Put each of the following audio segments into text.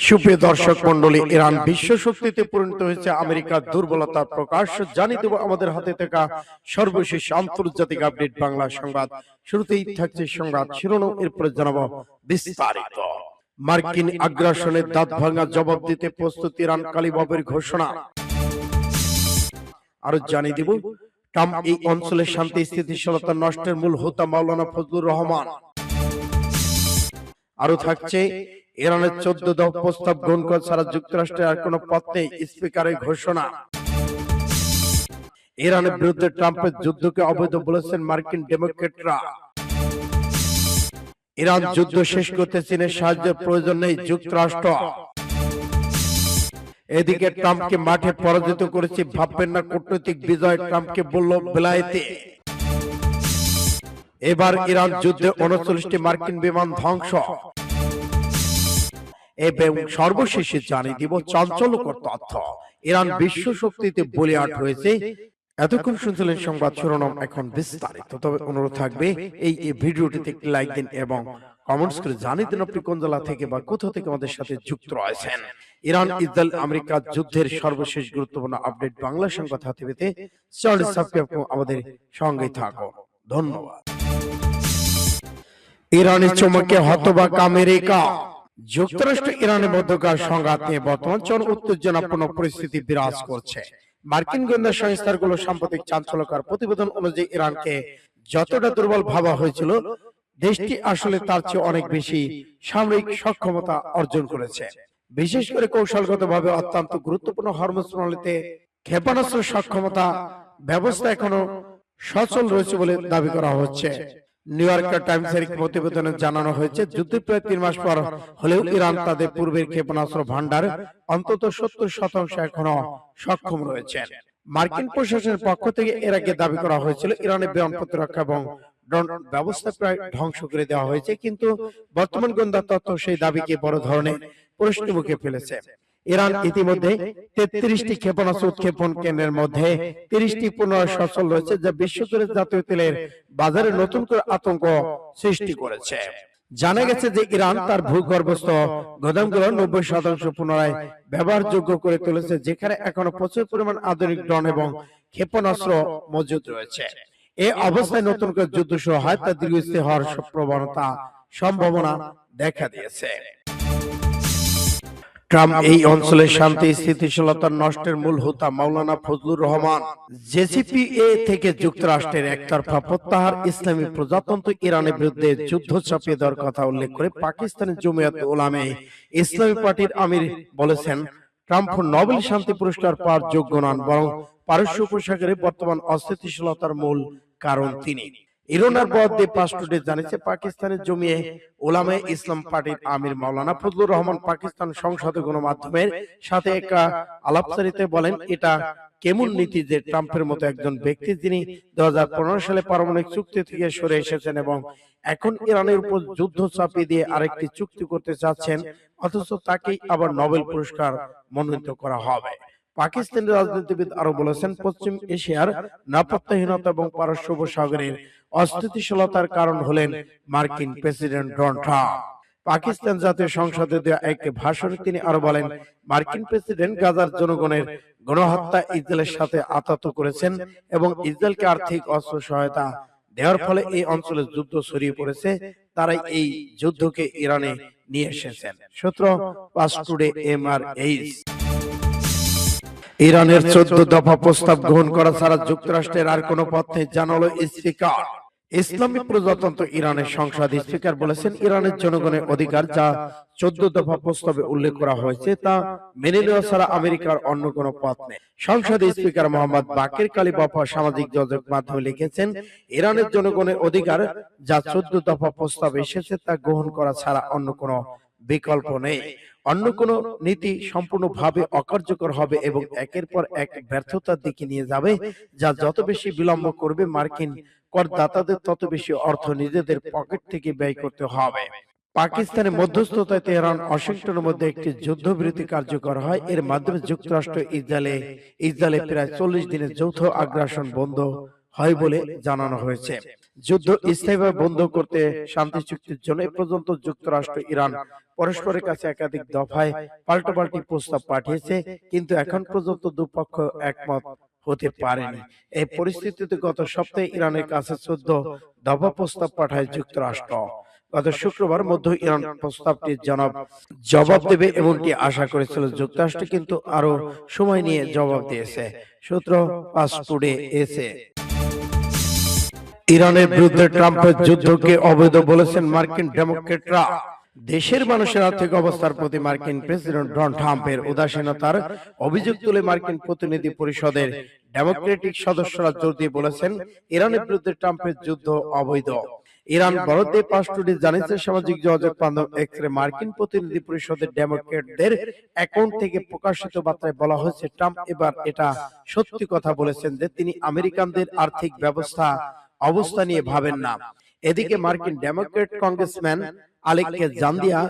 সুপ্রিয় দর্শক মন্ডলী, ইরান বিশ্ব শক্তিতে পরিণত হয়েছে, আমেরিকার দুর্বলতার প্রকাশ জানিয়ে দেব আমাদের হাতে থাকা সর্বশেষ আন্তর্জাতিক আপডেট বাংলা সংবাদ। শুরুতেই থাকছে সংবাদ শিরোনাম, এরপরে জানাবো বিস্তারিত। মার্কিন আগ্রাসনের দাঁত ভাঙা জবাব দিতে প্রস্তুত ইরান, কালিবাবের ঘোষণা। আরো জানিয়ে দেব ট্রাম্প এই অঞ্চলের শান্তি স্থিতিশীলতা নষ্টের মূল হোতা মাওলানা ফজলুর রহমান। আরো থাকছে ইরানের 14 দফা প্রস্তাব গ্রহণ করা ছাড়া যুক্তরাষ্ট্রের আর কোনো পথ নেই, স্পিকারের ঘোষণা। ইরানের বিরুদ্ধে ট্রাম্পের যুদ্ধকে অবৈধ বলেছেন মার্কিন ডেমোক্রেটরা। ইরান যুদ্ধ শেষ করতে চীনের সাহায্যের প্রয়োজন নেই, যুক্তরাষ্ট্র। এদিকে ট্রাম্পকে মাঠে পরাজিত করেছে, ভাববেন না কূটনৈতিক বিজয়, ট্রাম্পকে বলল বেলায়েতে। এবার ইরান যুদ্ধে 39টি মার্কিন বিমান ধ্বংস। এবং সর্বশেষে জানিয়ে দিব চাঞ্চল্যকর তথ্য, ইরান বিশ্ব শক্তিতে বলিয়াট হয়েছে। এতক্ষণ শুনছিলেন সংবাদ শিরোনাম, এখন বিস্তারিত। তবে অনুরোধ থাকবে এই ভিডিওটিতে একটি লাইক দিন এবং কমেন্টস করে জানিয়ে দিন আপনি কোন জেলা থেকে বা কোথা থেকে আমাদের সাথে যুক্ত রয়েছেন। ইরান ইসরায়েল আমেরিকা যুদ্ধের সর্বশেষ গুরুত্বপূর্ণ আপডেট বাংলা সংবাদ হাতে পেতে চ্যানেল সাবস্ক্রাইব করে আমাদের সঙ্গে থাকুন। ধন্যবাদ। ইরানের চমকে হতবাক আমেরিকা। যুক্তরাষ্ট্র ইরানের মধ্যকার সংঘাত নিয়ে বর্তমান চরম উত্তেজনাপূর্ণ পরিস্থিতি বিরাজ করছে। মার্কিন গোয়েন্দা সংস্থাগুলো সাম্প্রতিক চাঞ্চল্যকর প্রতিবেদন অনুযায়ী ইরানকে যতটা দুর্বল ভাবা হয়েছিল, দেশটি আসলে তার চেয়ে অনেক বেশি সামরিক সক্ষমতা অর্জন করেছে। বিশেষ করে কৌশলগতভাবে অত্যন্ত গুরুত্বপূর্ণ হরমুজ প্রণালীতে ক্ষেপণাস্ত্র সক্ষমতা ব্যবস্থা এখনো সচল রয়েছে বলে দাবি করা হচ্ছে। নিউ ইয়র্ক টাইমসের প্রতিবেদনে জানানো হয়েছে, যুদ্ধের প্রায় 3 মাস পর হলেও ইরান তাদের পূর্বের ক্ষেপণাস্ত্র ভান্ডার অন্তত 70% এখনো সক্ষম রয়েছে। মার্কিন প্রশাসনের পক্ষ থেকে এর আগে দাবি করা হয়েছিল ইরানের বিমান প্রতিরক্ষা এবং ড্রোন ব্যবস্থা প্রায় ধ্বংস করে দেওয়া হয়েছে, কিন্তু বর্তমান গোয়েন্দা তথ্য সেই দাবিকে বড় ধরনের প্রশ্নের মুখে ফেলেছে। ইরান ইতিমধ্যে 33টি ক্ষেপণাস্ত্র উৎক্ষেপণ কেন্দ্রের মধ্যে 30টি পুনরায় সচল রয়েছে, যা বিশ্বজুড়ে জাতীয় তেলের বাজারে নতুন করে আতঙ্ক সৃষ্টি করেছে। জানা গেছে যে ইরান তার ভূগর্ভস্থ গোদামগুলো 90% পুনরায় ব্যবহারযোগ্য করে তুলেছে, যেখানে এখনো প্রচুর পরিমাণ আধুনিক ড্রোন এবং ক্ষেপণাস্ত্র মজুদ রয়েছে। এই অবস্থায় নতুন করে যুদ্ধ শুরু হয় তা দীর্ঘস্থায়ী হওয়ার সম্ভাবনা দেখা দিয়েছে। ট্রাম্প এই অঞ্চলের শান্তি স্থিতিশীলতা নষ্টের মূল হোতা মাওলানা ফজলুর রহমান। জেসিপিএ থেকে যুক্তরাষ্ট্রের একতরফা প্রত্যাহার, ইসলামী প্রজাতন্ত্র ইরানের বিরুদ্ধে যুদ্ধ চাপিয়ে দেওয়ার কথা উল্লেখ করে পাকিস্তানের জমিয়াত উলামায়ে ইসলামী পার্টির আমির বলেছেন, ট্রাম্প নোবেল শান্তি পুরস্কার পাওয়ার যোগ্য নন, বরং পারস্য উপসাগরে বর্তমান অস্থিতিশীলতার মূল কারণ তিনি। ইরানের বরাদ্দে পাঁচ টুডে জানিয়েছে, পাকিস্তানের জমিয়ে উলামায়ে ইসলাম পার্টির আমির মাওলানা ফজলুর রহমান পাকিস্তান সংসদে গণমাধ্যমের সাথে একটা আলাপচারিতায় বলেন, এটা কেমন নীতি যে ট্রাম্পের মতো একজন ব্যক্তি, যিনি 2015 সালে পারমাণবিক চুক্তি থেকে সরে এসেছেন এবং এখন ইরানের উপর যুদ্ধ চাপিয়ে দিয়ে আরেকটি চুক্তি করতে চাচ্ছেন, অথচ তাকেই আবার নোবেল পুরস্কার মনোনীত করা হবে। পাকিস্তানের রাজনীতিবিদ আরো বলেছেন, পশ্চিম এশিয়ার নিরাপত্তাহীনতা এবং পারস্য উপসাগরের অস্থিতিশীলতার কারণ হলেন মার্কিন প্রেসিডেন্ট ডোনাল্ড ট্রাম্প। পাকিস্তান জাতীয় সংসদে দেওয়া এক ভাষণে তিনি আরো বলেন, মার্কিন প্রেসিডেন্ট গাজার জনগণের গণহত্যা ইসরায়েলের সাথে আতাত করেছেন এবং ইসরায়েলকে আর্থিক অস্ত্র সহায়তা দেওয়ার ফলে এই অঞ্চলে যুদ্ধ ছড়িয়ে পড়েছে। তারাই এই যুদ্ধকে ইরানে নিয়ে এসেছেন। সূত্র পাঁচ টুডে MRH। ইরানের 14 দফা প্রস্তাব গ্রহণ করা ছাড়া যুক্তরাষ্ট্রের আর কোনো পথ নেই, জানালো স্পিকার। ইসলামী প্রজাতন্ত্র ইরানের সংসদ স্পিকার বলেছেন, ইরানের জনগণের অধিকার যা 14 দফা প্রস্তাবে উল্লেখ করা হয়েছে তা মেনে নেওয়া ছাড়া আমেরিকার অন্য কোনো পথ নেই। সংসদ স্পিকার মোহাম্মদ বাকির কালিবাফ সামাজিক যোগাযোগ মাধ্যমে লিখেছেন, ইরানের জনগণের অধিকার যা 14 দফা প্রস্তাবে এসেছে তা গ্রহণ করা ছাড়া অন্য কোনো বিকল্প নেই। অন্য কোন নীতি সম্পূর্ণভাবে অকার্যকর হবে এবং একের পর এক ব্যর্থতার দিকে নিয়ে যাবে, যা যত বেশি বিলম্ব করবে মার্কিন করদাতাদের তত বেশি অর্থ নিজেদের পকেট থেকে ব্যয় করতে হবে। পাকিস্তানের মধ্যস্থতায় তেহরান ওয়াশিংটনের মধ্যে একটি যুদ্ধবিরতি কার্যকর হয়। এর মাধ্যমে যুক্তরাষ্ট্র ইসরায়েলে প্রায় 40 দিনের যৌথ আগ্রাসন বন্ধ হয় বলে জানানো হয়েছে। যুদ্ধ স্থায়ীভাবে বন্ধ করতে শান্তি চুক্তির জন্য এ পর্যন্ত যুক্তরাষ্ট্র, ইরান, পরস্পরের কাছে একাধিক দফায় পাল্টাপাল্টি প্রস্তাব পাঠিয়েছে, কিন্তু এখন পর্যন্ত দুপক্ষ একমত হতে পারেনি। এই পরিস্থিতিতে গত সপ্তাহে ইরানের কাছে 14 দফা প্রস্তাব পাঠায় যুক্তরাষ্ট্র। গত শুক্রবার মধ্য ইরান প্রস্তাবটির জবাব দেবে এমনটি আশা করেছিল যুক্তরাষ্ট্র, কিন্তু আরো সময় নিয়ে জবাব দিয়েছে। সূত্র পাঁচ টুডে এসে। ইরানের বিরুদ্ধে ট্রাম্পের যুদ্ধকে অবৈধ বলেছেন মার্কিন ডেমোক্রেটরা। দেশের মানুষের আর্থিক অবস্থার প্রতি মার্কিন প্রেসিডেন্ট ডোনাল্ড ট্রাম্পের উদাসীনতার অভিযোগ তুলে মার্কিন প্রতিনিধি পরিষদের ডেমোক্রেটিক সদস্যরা জোর দিয়ে বলেছেন ইরানের বিরুদ্ধে ট্রাম্পের যুদ্ধ অবৈধ। ইরান বরাদ্দে পাঁচ টুডে জানিয়েছে সামাজিক যোগাযোগ মাধ্যম এক্সে মার্কিন প্রতিনিধি পরিষদের ডেমোক্রেটদের অ্যাকাউন্ট থেকে প্রকাশিত বার্তায় বলা হয়েছে ট্রাম্প এবার এটা সত্যি কথা বলেছেন যে তিনি আমেরিকানদের আর্থিক অবস্থা নিয়ে ভাবেন না। এদিকে মার্কিন ডেমোক্রেট কংগ্রেসম্যান আলেককে জান্দিয়া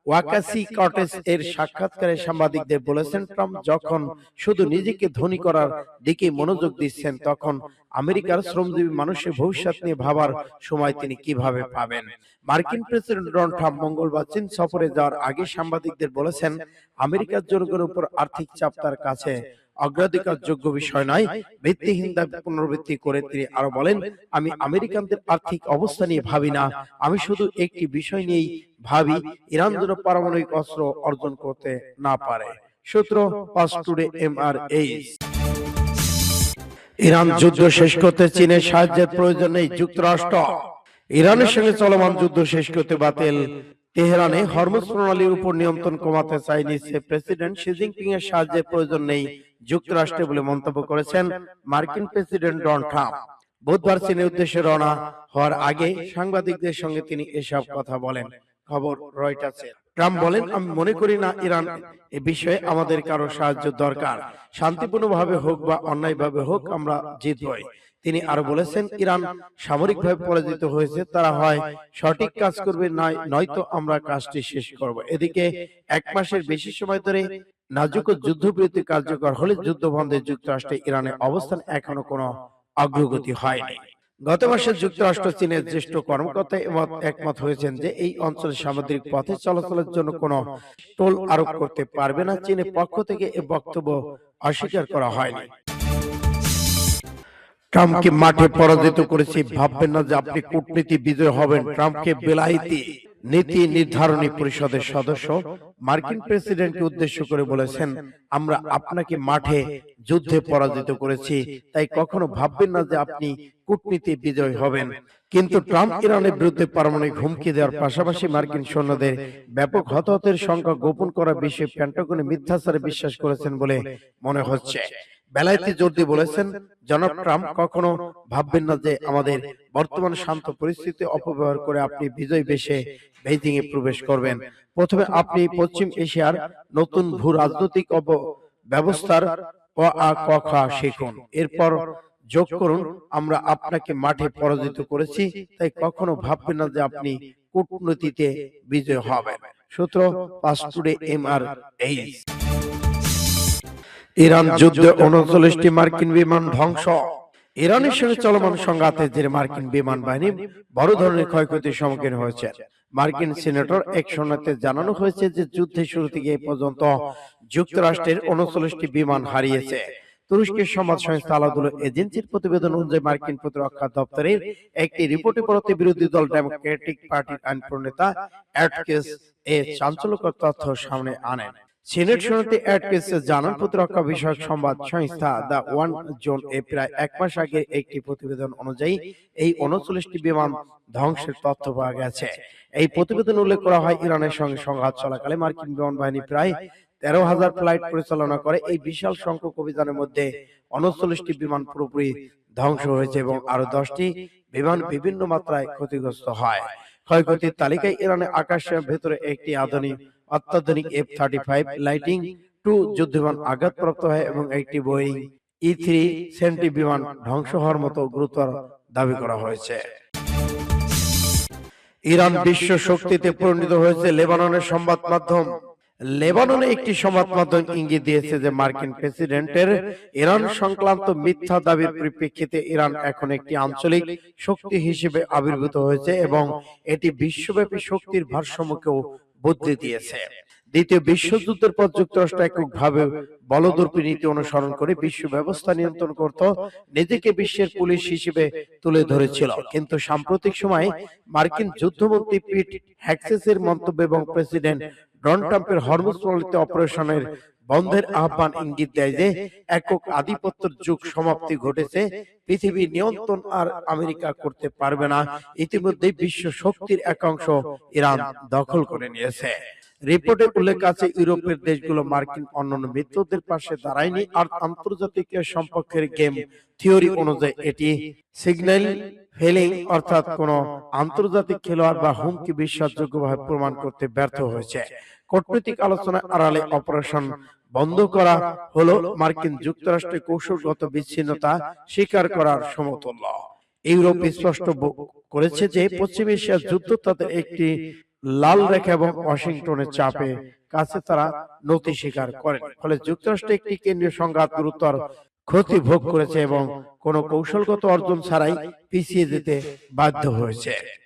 ওয়াকাসি কর্টেস এর সাক্ষাৎকারে সাংবাদিকদের বলেছেন ট্রাম্প যখন শুধু নিজেকে ধনী করার দিকে মনোযোগ দিচ্ছেন তখন আমেরিকার শ্রমজীবী মানুষের ভবিষ্যৎ নিয়ে ভাবার সময় তিনি কিভাবে পাবেন। মার্কিন প্রেসিডেন্ট ডোনাল্ড ট্রাম্প মঙ্গলবার চীন সফরে যাওয়ার আগে সাংবাদিকদের বলেছেন আমেরিকার জনগণের উপর আর্থিক চাপ তার কাছে অগ্রাধিকার যোগ্য বিষয় নয়। ভিত্তিহীন দাবি পুনরাবৃত্তি করে তিনি আরো বলেন আমি আমেরিকানদের আর্থিক অবস্থা নিয়ে ভাবি না, আমি শুধু একটি বিষয় নিয়েই ভাবি, ইরান যেন পারমাণবিক অস্ত্র অর্জন করতে না পারে। সূত্র পাঁচ টুডে এমআরএইচ। ইরান যুদ্ধ শেষ করতে চীনের সাহায্যের প্রয়োজন নেই যুক্তরাষ্ট্র। ইরানের সঙ্গে চলমান যুদ্ধ শেষ করতে বাতিল তেহরানে হরমুজ প্রণালীর উপর নিয়ন্ত্রণ কমাতে চাইনিজের প্রেসিডেন্ট শি জিনপিং এর সাহায্যের প্রয়োজন নেই যুক্তরাষ্ট্রে বলে মন্তব্য করেছেন মার্কিন প্রেসিডেন্ট ডোনাল্ড ট্রাম্প। বুধবার চীনের উদ্দেশ্যে রওনা হওয়ার আগে সাংবাদিকদের সঙ্গে তিনি এসব কথা বলেন। খবর রয়টার্সের। ট্রাম্প বলেন আমি মনে করি না ইরান এ বিষয়ে আমাদের কারো সাহায্য দরকার, শান্তিপূর্ণভাবে হোক বা অন্যায়ভাবে হোক আমরা জিতবই। তিনি আরো বলেছেন ইরান সামরিকভাবে পরাজিত হয়েছে, তারা হয় সঠিক কাজ করবে নয়তো আমরা কাজটি শেষ করব। এদিকে এক মাসের বেশি সময় ধরে নাজুক যুদ্ধবিরতি কার্যকর হলে যুদ্ধ বন্ধে যুক্তরাষ্ট্রে ইরানের অবস্থান এখনো কোনো অগ্রগতি হয়নি। গত মাসে যুক্তরাষ্ট্র চীনের জ্যেষ্ঠ কর্মকর্তা একমত হয়েছেন যে এই অঞ্চলে সামুদ্রিক পথে চলাচলের জন্য কোনো টোল আরোপ করতে পারবে না। চীনের পক্ষ থেকে এ বক্তব্য অস্বীকার করা হয়নি। ট্রাম্পকে মাঠে পরাজিত করেছি, ভাববেন না যে আপনি কূটনীতি বিজয় হবেন। ট্রাম্পকে বেলায়েতি নীতি নির্ধারণী পরিষদের সদস্য মার্কিন প্রেসিডেন্টকে উদ্দেশ্য করে বলেছেন আমরা আপনাকে মাঠে যুদ্ধে পরাজিত করেছি, তাই কখনো ভাববেন না যে আপনি কূটনীতি বিজয় হবেন। কিন্তু ট্রাম্প ইরানের বিরুদ্ধে পারমাণবিক হুমকি দেওয়ার পাশাপাশি মার্কিন সৈন্যদের ব্যাপক হতাহতের সংখ্যা গোপন করা বিষয়ে পেন্টাগনে মিথ্যাচারে বিশ্বাস করেছেন বলে মনে হচ্ছে। বেলায়েতি জোর দিয়ে বলেছেন জনাব ট্রাম্প কখনো ভাববেন না যে আমাদের বর্তমান শান্ত পরিস্থিতি অপব্যবহার করে আপনি বিজয় বেশে বেইজিং এ প্রবেশ করবেন। প্রথমে আপনি পশ্চিম এশিয়ার নতুন ভূ রাজনৈতিক ব্যবস্থার শিখুন, এরপর যোগ করুন আমরা আপনাকে মাঠে পরাজিত করেছি, তাই কখনো ভাববেন না যে আপনি কূটনীতিতে বিজয় হবেন। সূত্র পাঁচ টুডে এমআরএইচ। ইরান যুদ্ধে 39টি মার্কিন বিমান ধ্বংস। ইরানের সঙ্গে চলমান সংঘাতের জেরে মার্কিন বিমান বাহিনী বড় ধরনের ক্ষয়ক্ষতির সম্মুখীন হয়েছে। মার্কিন সিনেটর এক সনদে জানানো হয়েছে যে যুদ্ধের শুরু থেকে এ পর্যন্ত যুক্তরাষ্ট্রের 39টি বিমান হারিয়েছে। তুরস্কের সংবাদ সংস্থা আলাদুল এজেন্সির প্রতিবেদন অনুযায়ী মার্কিন প্রতিরক্ষা দপ্তরের একটি রিপোর্টে পড়তে বিরোধী দল ডেমোক্রেটিক পার্টির আইন প্রণেতা অ্যাটকেস এ চাঞ্চল্যকর তথ্য সামনে আনেন। সিনেট সনদে অ্যাটকেস জানান প্রতিরক্ষা বিষয়ক সংবাদ সংস্থা দ্য ওয়ান জোন এ প্রায় এক মাস আগে একটি প্রতিবেদন অনুযায়ী এই 39টি বিমান ধ্বংসের তথ্য পাওয়া গেছে। এই প্রতিবেদন উল্লেখ করা হয় ইরানের সঙ্গে সংঘাত চলাকালে মার্কিন বিমান বাহিনী প্রায় 13,000 ফ্লাইট পরিচালনা করে। এই বিশাল সংখ্যক অভিযানের মধ্যে 39টি বিমান পুরোপুরি ধ্বংস হয়েছে এবং আরো 10টি বিমান বিভিন্ন মাত্রায় ক্ষতিগ্রস্ত হয়। ক্ষয়ক্ষতির তালিকায় ইরানের আকাশের ভেতরে একটি অত্যাধুনিক F-35 লাইটিং টু যুদ্ধবিমান আঘাতপ্রাপ্ত হয় এবং একটি বোয়িং E-370 বিমান ধ্বংস হওয়ার মতো গুরুতর দাবি করা হয়েছে। ইরান বিশ্ব শক্তিতে পরিণত হয়েছে লেবাননের সংবাদ মাধ্যম। লেবাননে একটি সংবাদ মাধ্যম ইঙ্গিত দিয়েছে যে মার্কিন প্রেসিডেন্টের ইরান সংক্রান্ত মিথ্যা দাবির পরিপ্রেক্ষিতে ইরান এখন একটি আঞ্চলিক শক্তি হিসেবে আবির্ভূত হয়েছে এবং এটি বিশ্বব্যাপী শক্তির ভারসাম্যকেও বদলে দিয়েছে। দ্বিতীয় বিশ্বযুদ্ধের পর যুক্তরাষ্ট্র এককভাবে বলদর্পী নীতি অনুসরণ করে বিশ্ব ব্যবস্থা নিয়ন্ত্রণ করত, নিজেকে বিশ্বের পুলিশ হিসেবে তুলে ধরেছিল। কিন্তু সাম্প্রতিক সময়ে মার্কিন যুদ্ধমন্ত্রী পিট হ্যাগসেসের মন্তব্য এবং প্রেসিডেন্ট ডোনাল্ড ট্রাম্পের হরমুজ প্রণালীতে অপারেশনের বন্ধের আহ্বান ইঙ্গিত দেয় যে একক আধিপত্যের যুগ সমাপ্তি ঘটেছে। পৃথিবী নিয়ন্ত্রণ আর আমেরিকা করতে পারবে না। ইতিমধ্যে বিশ্ব শক্তির একাংশ ইরান দখল করে নিয়েছে। রিপোর্টে উল্লেখ আছে, ইউরোপের দেশগুলো মার্কিন অন্যান্য মিত্রদের পাশে দাঁড়ায়নি, আর আন্তর্জাতিক সম্পর্কের গেম থিওরি অনুযায়ী এটি সিগন্যাল ফেলিং, অর্থাৎ কোন আন্তর্জাতিক খেলোয়াড় বা হুমকি বিশ্বাসযোগ্যভাবে প্রমাণ করতে ব্যর্থ হয়েছে। কূটনৈতিক আলোচনার আড়ালে অপারেশন বন্ধ করা হলো মার্কিন যুক্তরাষ্ট্রের কৌশলগত বিচ্ছিন্নতা স্বীকার করার সমতুল্য। ইউরোপ স্পষ্ট করেছে যে পশ্চিম এশিয়ার যুদ্ধ তাদের একটি লাল রেখা এবং ওয়াশিংটনের চাপে কাছে তারা নতি স্বীকার করেন। ফলে যুক্তরাষ্ট্র একটি কেন্দ্রীয় সংঘাত গুরুতর ক্ষতি ভোগ করেছে এবং কোনো কৌশলগত অর্জন ছাড়াই পিছিয়ে যেতে বাধ্য হয়েছে।